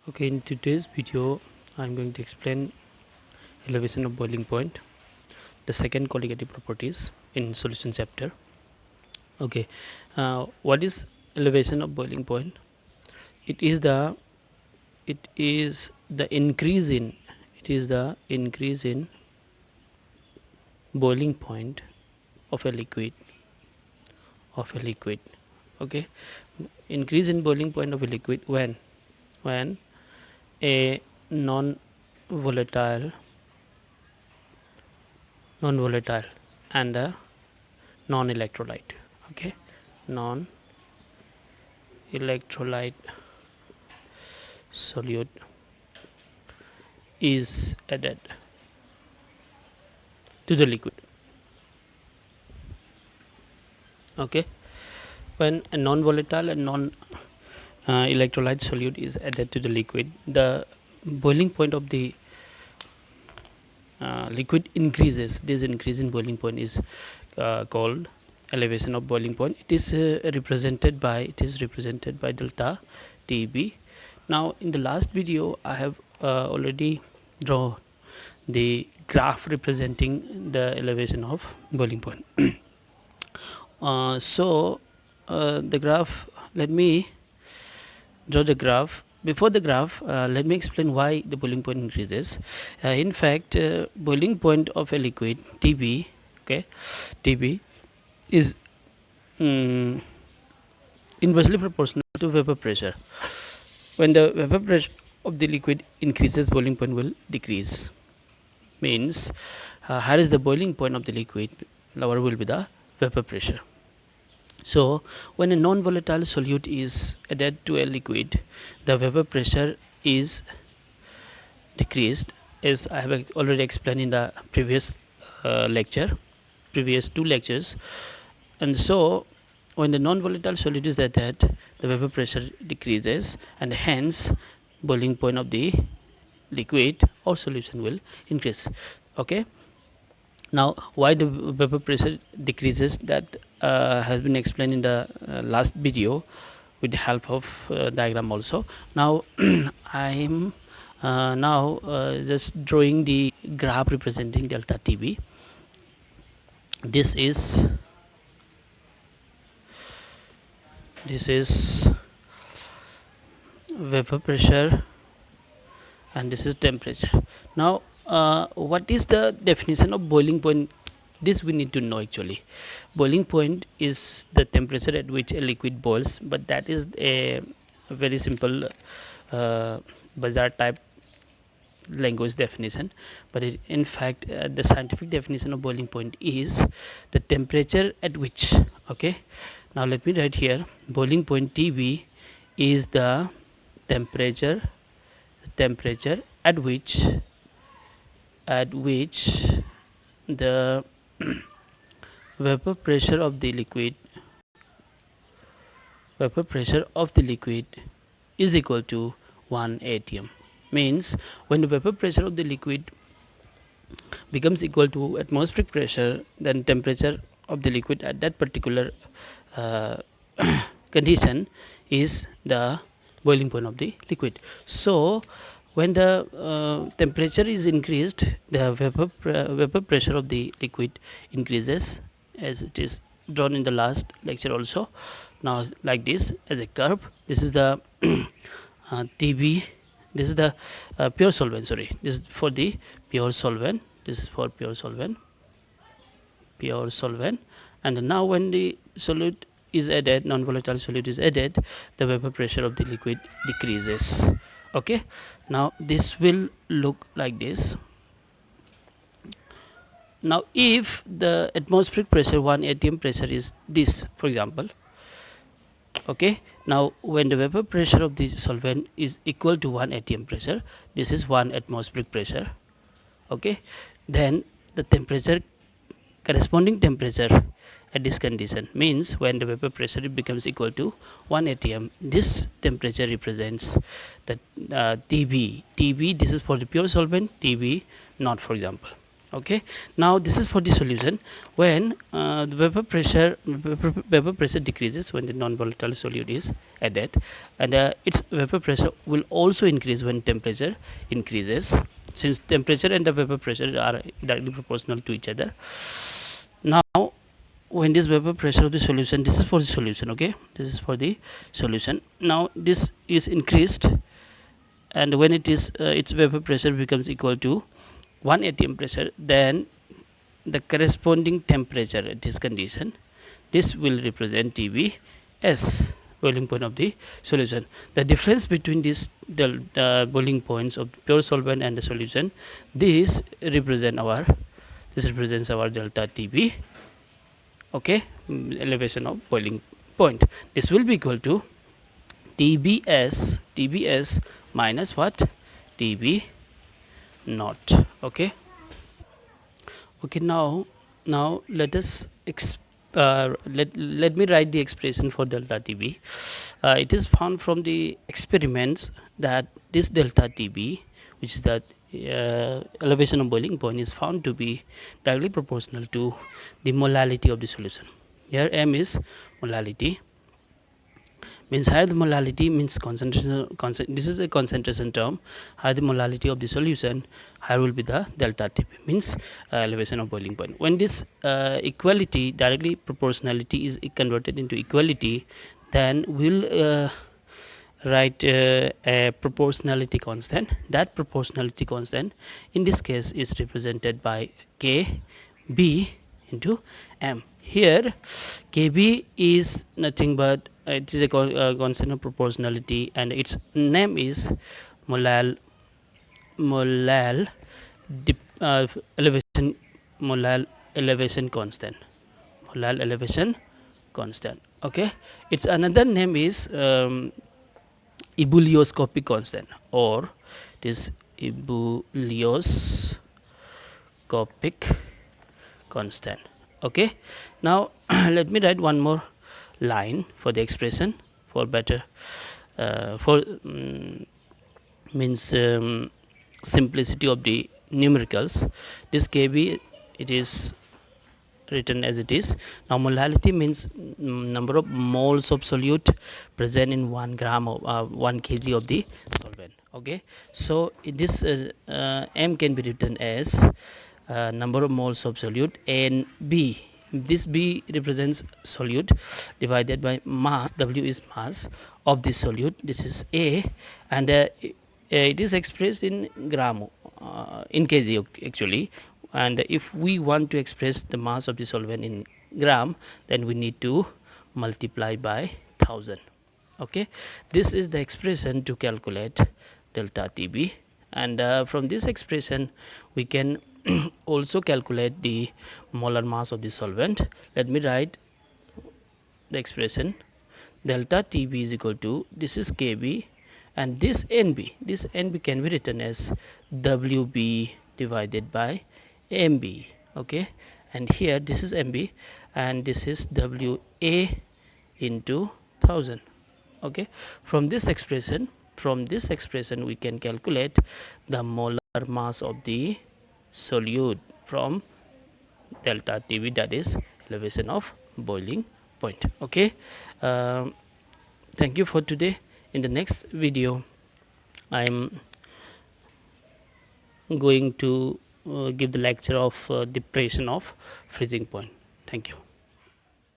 Okay, in today's video I'm going to explain elevation of boiling point, the second colligative properties in solution chapter. Okay, what is elevation of boiling point? It is the increase in boiling point of a liquid. Okay, increase in boiling point of a liquid when a non volatile and a non electrolyte. Okay, non electrolyte solute is added to the liquid. Okay, when a non volatile and non electrolyte solute is added to the liquid, the boiling point of the liquid increases. This increase in boiling point is called elevation of boiling point. It is represented by delta TB. Now in the last video I have already drawn the graph representing the elevation of boiling point. The graph, let me draw the graph. Before the graph, let me explain why the boiling point increases. In fact, boiling point of a liquid TB, okay, TB is inversely proportional to vapor pressure. When the vapor pressure of the liquid increases, boiling point will decrease. Means higher is the boiling point of the liquid, lower will be the vapor pressure. So when a non-volatile solute is added to a liquid, the vapor pressure is decreased, as I have already explained in the previous previous two lectures. And so when the non-volatile solute is added, the vapor pressure decreases, and hence boiling point of the liquid or solution will increase. Okay, now why the vapor pressure decreases, that has been explained in the last video with the help of diagram also. Now I am just drawing the graph representing delta TB. This is vapor pressure and this is temperature. Now what is the definition of boiling point? This we need to know. Actually, boiling point is the temperature at which a liquid boils, but that is a very simple bazaar type language definition. But in fact the scientific definition of boiling point is the temperature at which, okay, now let me write here, boiling point TB is the temperature at which the vapor pressure of the liquid is equal to 1 atm. Means when the vapor pressure of the liquid becomes equal to atmospheric pressure, then temperature of the liquid at that particular condition is the boiling point of the liquid. So when the temperature is increased, the vapor pressure of the liquid increases, as it is drawn in the last lecture also. Now like this as a curve, this is the TB, this is the pure solvent, sorry, this is for the pure solvent, this is for pure solvent, and now when the solute is added, non-volatile solute is added, the vapor pressure of the liquid decreases. Okay, now this will look like this. Now if the atmospheric pressure 1 atm pressure is this, for example, okay, now when the vapor pressure of the solvent is equal to 1 atm pressure, this is 1 atmospheric pressure, okay, then the temperature, corresponding temperature at this condition, means when the vapor pressure becomes equal to 1 atm, this temperature represents the TB. This is for the pure solvent, TB not, for example. Okay, now this is for the solution. When the vapor pressure decreases when the non-volatile solute is added, and its vapor pressure will also increase when temperature increases, since temperature and the vapor pressure are directly proportional to each other. Now when this vapor pressure of the solution, this is for the solution, okay, this is for the solution. Now this is increased, and when it is its vapor pressure becomes equal to 1 atm pressure, then the corresponding temperature at this condition, this will represent TB as boiling point of the solution. The difference between the boiling points of pure solvent and the solution, this represents our delta TB, okay, elevation of boiling point. This will be equal to TBS minus what, TB naught. Okay, now let us let me write the expression for delta TB. It is found from the experiments that this delta TB, which is that elevation of boiling point, is found to be directly proportional to the molality of the solution. Here M is molality, means higher the molality means concentration, this is a concentration term. Higher the molality of the solution, higher will be the delta Tp, means elevation of boiling point. When this equality, directly proportionality is converted into equality, then we'll write a proportionality constant. That proportionality constant in this case is represented by Kb into M. Here Kb is nothing but it is a constant of proportionality, and its name is molal molal elevation molal elevation constant, molal elevation constant. Okay, its another name is ebullioscopic constant, or this ebullioscopic constant. Okay, now let me write one more line for the expression for better for means simplicity of the numericals. This Kb, it is written as it is. Now molality means number of moles of solute present in 1 gram of 1 kg of the solvent. Okay, so this M can be written as number of moles of solute, and B, this B represents solute divided by mass, W is mass of the solute, this is A, and it is expressed in gram, in kg actually. And if we want to express the mass of the solvent in gram, then we need to multiply by 1000. Okay, this is the expression to calculate delta Tb, and from this expression we can also calculate the molar mass of the solvent. Let me write the expression. Delta Tb is equal to, this is Kb, and this Nb can be written as Wb divided by Mb. Okay, and here this is Mb and this is Wa into 1000. Okay, from this expression we can calculate the molar mass of the solute from delta Tb, that is elevation of boiling point. Okay, thank you for today. In the next video I'm going to give the lecture of depression of freezing point. Thank you.